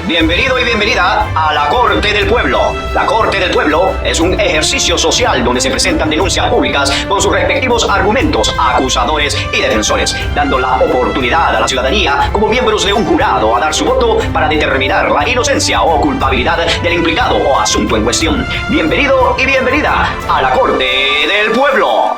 Bienvenido y bienvenida a la Corte del Pueblo. La Corte del Pueblo es un ejercicio social donde se presentan denuncias públicas con sus respectivos argumentos, acusadores y defensores, dando la oportunidad a la ciudadanía como miembros de un jurado a dar su voto para determinar la inocencia o culpabilidad del implicado o asunto en cuestión. Bienvenido y bienvenida a la Corte del Pueblo.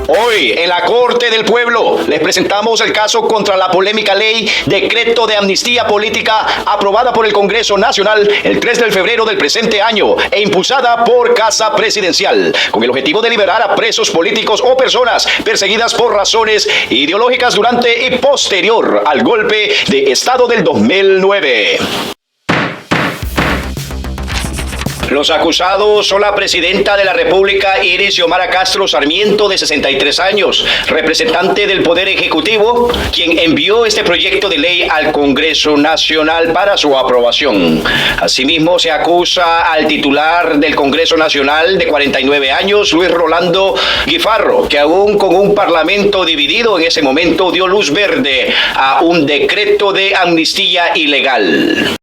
Hoy, en la Corte del Pueblo, les presentamos el caso contra la polémica ley Decreto de Amnistía Política aprobada por el Congreso Nacional el 3 de febrero del presente año e impulsada por Casa Presidencial, con el objetivo de liberar a presos políticos o personas perseguidas por razones ideológicas durante y posterior al golpe de Estado del 2009. Los acusados son la presidenta de la República, Iris Xiomara Castro Sarmiento, de 63 años, representante del Poder Ejecutivo, quien envió este proyecto de ley al Congreso Nacional para su aprobación. Asimismo, se acusa al titular del Congreso Nacional, de 49 años, Luis Rolando Guifarro, que aún con un parlamento dividido en ese momento dio luz verde a un decreto de amnistía ilegal.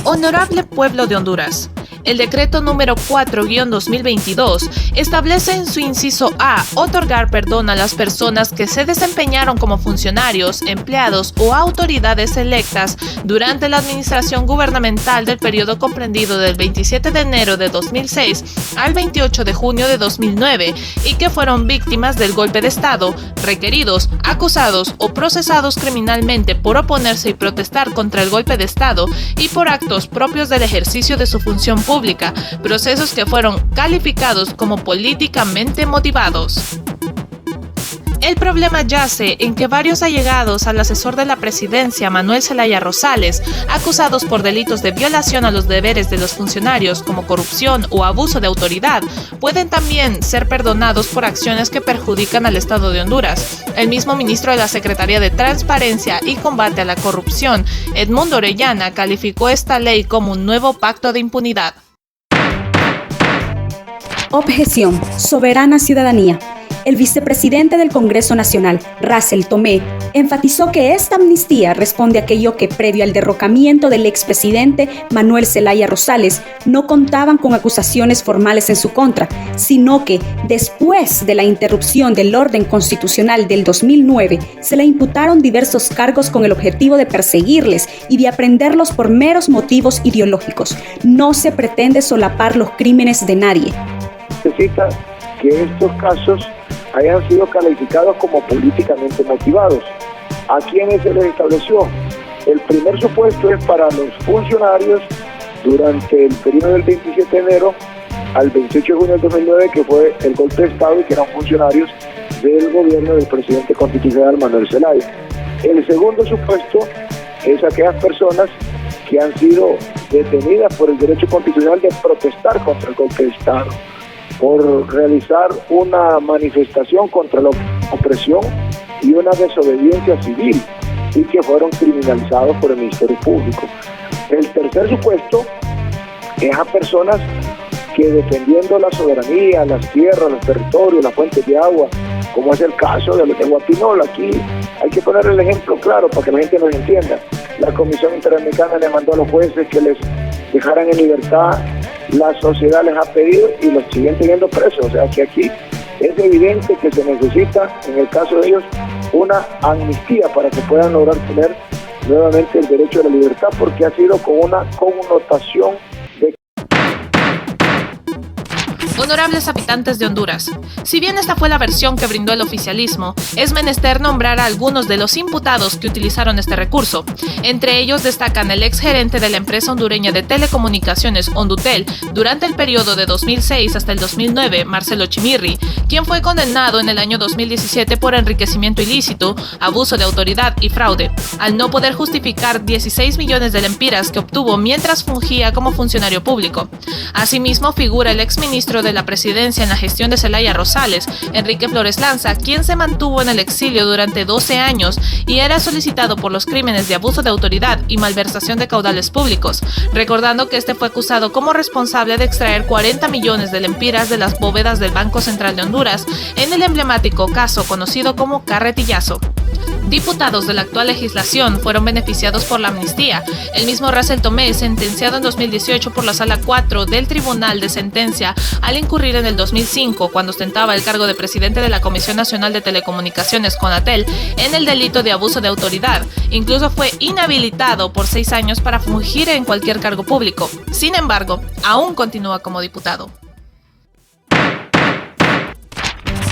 Honorable Pueblo de Honduras, el decreto número 4-2022 establece en su inciso A otorgar perdón a las personas que se desempeñaron como funcionarios, empleados o autoridades electas durante la administración gubernamental del periodo comprendido del 27 de enero de 2006 al 28 de junio de 2009 y que fueron víctimas del golpe de Estado, requeridos, acusados o procesados criminalmente por oponerse y protestar contra el golpe de Estado y por actos propios del ejercicio de su función pública, procesos que fueron calificados como políticamente motivados. El problema yace en que varios allegados al asesor de la presidencia, Manuel Zelaya Rosales, acusados por delitos de violación a los deberes de los funcionarios como corrupción o abuso de autoridad, pueden también ser perdonados por acciones que perjudican al Estado de Honduras. El mismo ministro de la Secretaría de Transparencia y Combate a la Corrupción, Edmundo Orellana, calificó esta ley como un nuevo pacto de impunidad. Objeción. Soberana ciudadanía. El vicepresidente del Congreso Nacional, Racel Tomé, enfatizó que esta amnistía responde a aquello que, previo al derrocamiento del expresidente Manuel Zelaya Rosales, no contaban con acusaciones formales en su contra, sino que, después de la interrupción del orden constitucional del 2009, se le imputaron diversos cargos con el objetivo de perseguirles y de aprenderlos por meros motivos ideológicos. No se pretende solapar los crímenes de nadie. Necesita que estos casos hayan sido calificados como políticamente motivados. ¿A quiénes se les estableció? El primer supuesto es para los funcionarios durante el periodo del 27 de enero al 28 de junio del 2009, que fue el golpe de Estado y que eran funcionarios del gobierno del presidente constitucional Manuel Zelaya. El segundo supuesto es aquellas personas que han sido detenidas por el derecho constitucional de protestar contra el golpe de Estado, por realizar una manifestación contra la opresión y una desobediencia civil, y que fueron criminalizados por el Ministerio Público. El tercer supuesto es a personas que, defendiendo la soberanía, las tierras, los territorios, las fuentes de agua, como es el caso de los de Guapinol, aquí hay que poner el ejemplo claro para que la gente nos entienda. La Comisión Interamericana le mandó a los jueces que les dejaran en libertad. La sociedad les ha pedido y los siguen teniendo presos. O sea que aquí es evidente que se necesita, en el caso de ellos, una amnistía para que puedan lograr tener nuevamente el derecho a la libertad, porque ha sido con una connotación de... Honorables habitantes de Honduras, si bien esta fue la versión que brindó el oficialismo, es menester nombrar a algunos de los imputados que utilizaron este recurso. Entre ellos destacan el exgerente de la empresa hondureña de telecomunicaciones Hondutel durante el periodo de 2006 hasta el 2009, Marcelo Chimirri, quien fue condenado en el año 2017 por enriquecimiento ilícito, abuso de autoridad y fraude, al no poder justificar 16 millones de lempiras que obtuvo mientras fungía como funcionario público. Asimismo figura el exministro de la presidencia en la gestión de Zelaya Rosales, Enrique Flores Lanza, quien se mantuvo en el exilio durante 12 años y era solicitado por los crímenes de abuso de autoridad y malversación de caudales públicos, recordando que este fue acusado como responsable de extraer 40 millones de lempiras de las bóvedas del Banco Central de Honduras en el emblemático caso conocido como Carretillazo. Diputados de la actual legislación fueron beneficiados por la amnistía. El mismo Russell Tomé, sentenciado en 2018 por la Sala 4 del Tribunal de Sentencia al incurrir en el 2005, cuando ostentaba el cargo de presidente de la Comisión Nacional de Telecomunicaciones, CONATEL, en el delito de abuso de autoridad. Incluso fue inhabilitado por 6 años para fungir en cualquier cargo público. Sin embargo, aún continúa como diputado.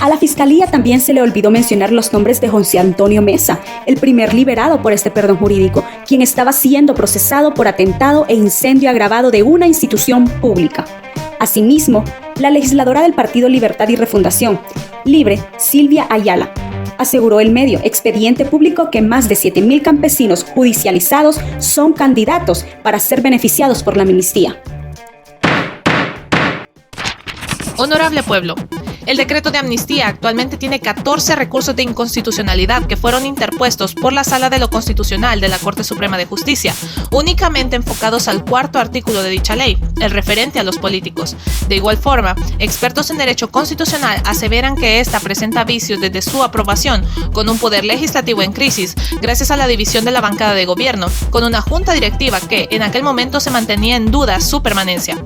A la Fiscalía también se le olvidó mencionar los nombres de José Antonio Mesa, el primer liberado por este perdón jurídico, quien estaba siendo procesado por atentado e incendio agravado de una institución pública. Asimismo, la legisladora del Partido Libertad y Refundación, Libre, Silvia Ayala, aseguró el medio Expediente Público que más de 7.000 campesinos judicializados son candidatos para ser beneficiados por la amnistía. Honorable pueblo, el decreto de amnistía actualmente tiene 14 recursos de inconstitucionalidad que fueron interpuestos por la Sala de lo Constitucional de la Corte Suprema de Justicia, únicamente enfocados al cuarto artículo de dicha ley, el referente a los políticos. De igual forma, expertos en derecho constitucional aseveran que esta presenta vicios desde su aprobación, con un poder legislativo en crisis, gracias a la división de la bancada de gobierno, con una junta directiva que en aquel momento se mantenía en duda su permanencia.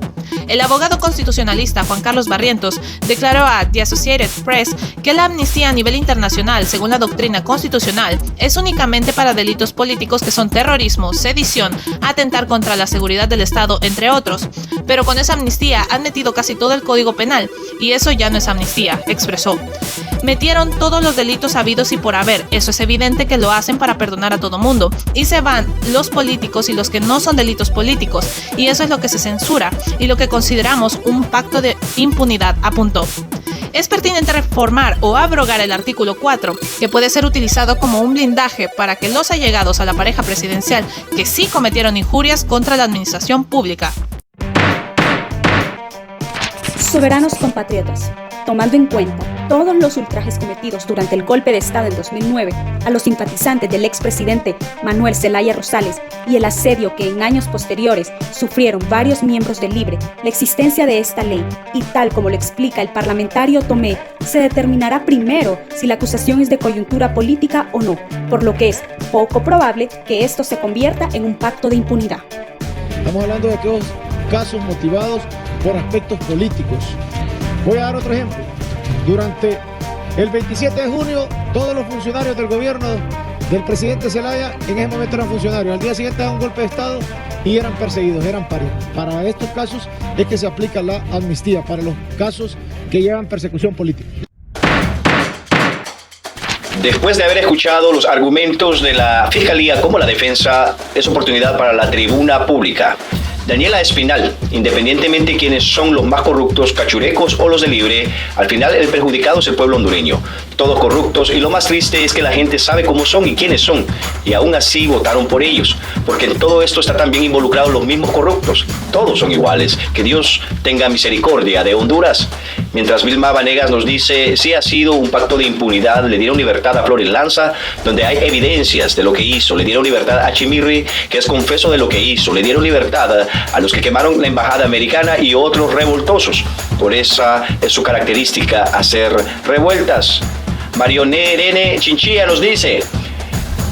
El abogado constitucionalista Juan Carlos Barrientos declaró a The Associated Press que la amnistía a nivel internacional, según la doctrina constitucional, es únicamente para delitos políticos que son terrorismo, sedición, atentar contra la seguridad del Estado, entre otros. Pero con esa amnistía han metido casi todo el Código Penal, y eso ya no es amnistía, expresó. Metieron todos los delitos habidos y por haber, eso es evidente que lo hacen para perdonar a todo mundo, y se van los políticos y los que no son delitos políticos, y eso es lo que se censura, y lo que consideramos un pacto de impunidad, apuntó. Es pertinente reformar o abrogar el artículo 4, que puede ser utilizado como un blindaje para que los allegados a la pareja presidencial que sí cometieron injurias contra la administración pública. Soberanos compatriotas, tomando en cuenta todos los ultrajes cometidos durante el golpe de Estado en 2009 a los simpatizantes del expresidente Manuel Zelaya Rosales y el asedio que en años posteriores sufrieron varios miembros del Libre, la existencia de esta ley, y tal como lo explica el parlamentario Tomé, se determinará primero si la acusación es de coyuntura política o no, por lo que es poco probable que esto se convierta en un pacto de impunidad. Estamos hablando de aquellos casos motivados por aspectos políticos. Voy a dar otro ejemplo. Durante el 27 de junio, todos los funcionarios del gobierno del presidente Zelaya en ese momento eran funcionarios. Al día siguiente daban un golpe de Estado y eran perseguidos, eran paridos. Para estos casos es que se aplica la amnistía, para los casos que llevan persecución política. Después de haber escuchado los argumentos de la Fiscalía como la defensa, es oportunidad para la tribuna pública. Daniela Espinal, independientemente de quiénes son los más corruptos, cachurecos o los de Libre, al final el perjudicado es el pueblo hondureño. Todos corruptos, y lo más triste es que la gente sabe cómo son y quiénes son, y aún así votaron por ellos, porque en todo esto están también involucrados los mismos corruptos. Todos son iguales. Que Dios tenga misericordia de Honduras. Mientras Vilma Vanegas nos dice, sí ha sido un pacto de impunidad, le dieron libertad a Flores Lanza, donde hay evidencias de lo que hizo, le dieron libertad a Chimirri, que es confeso de lo que hizo, le dieron libertad a los que quemaron la embajada americana y otros revoltosos. Por esa es su característica, hacer revueltas. Mario Nerene Chinchilla nos dice,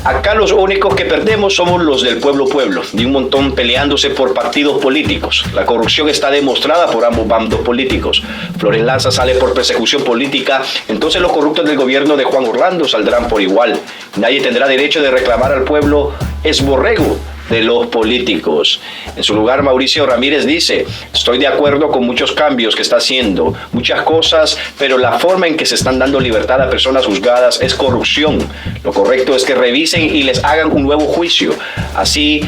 acá los únicos que perdemos somos los del pueblo, de un montón peleándose por partidos políticos. La corrupción está demostrada por ambos bandos políticos. Flores Lanza sale por persecución política, entonces los corruptos del gobierno de Juan Orlando saldrán por igual. Nadie tendrá derecho de reclamar al pueblo, es borrego de los políticos. En su lugar, Mauricio Ramírez dice, estoy de acuerdo con muchos cambios que está haciendo, muchas cosas, pero la forma en que se están dando libertad a personas juzgadas es corrupción. Lo correcto es que revisen y les hagan un nuevo juicio. Así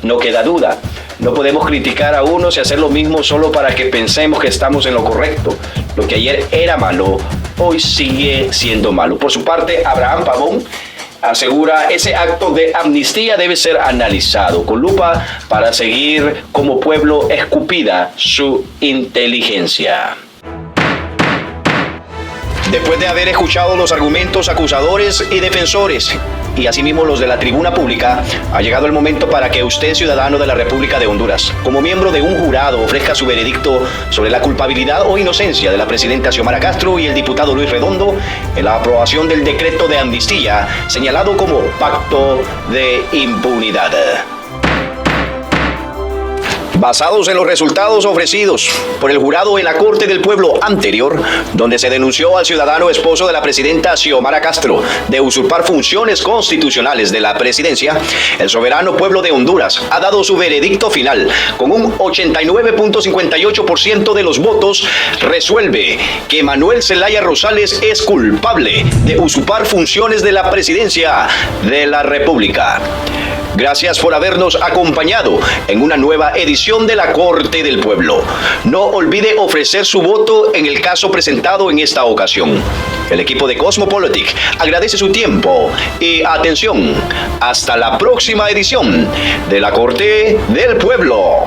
no queda duda. No podemos criticar a unos y hacer lo mismo solo para que pensemos que estamos en lo correcto. Lo que ayer era malo, hoy sigue siendo malo. Por su parte, Abraham Pavón asegura ese acto de amnistía debe ser analizado con lupa para seguir como pueblo escupida su inteligencia. Después de haber escuchado los argumentos acusadores y defensores, y asimismo los de la tribuna pública, ha llegado el momento para que usted, ciudadano de la República de Honduras, como miembro de un jurado, ofrezca su veredicto sobre la culpabilidad o inocencia de la presidenta Xiomara Castro y el diputado Luis Redondo en la aprobación del decreto de amnistía señalado como pacto de impunidad. Basados en los resultados ofrecidos por el jurado en la Corte del Pueblo anterior, donde se denunció al ciudadano esposo de la presidenta Xiomara Castro de usurpar funciones constitucionales de la presidencia, el soberano pueblo de Honduras ha dado su veredicto final. Con un 89.58% de los votos, resuelve que Manuel Zelaya Rosales es culpable de usurpar funciones de la presidencia de la República. Gracias por habernos acompañado en una nueva edición de la Corte del Pueblo. No olvide ofrecer su voto en el caso presentado en esta ocasión. El equipo de Cosmopolitic agradece su tiempo y atención. Hasta la próxima edición de la Corte del Pueblo.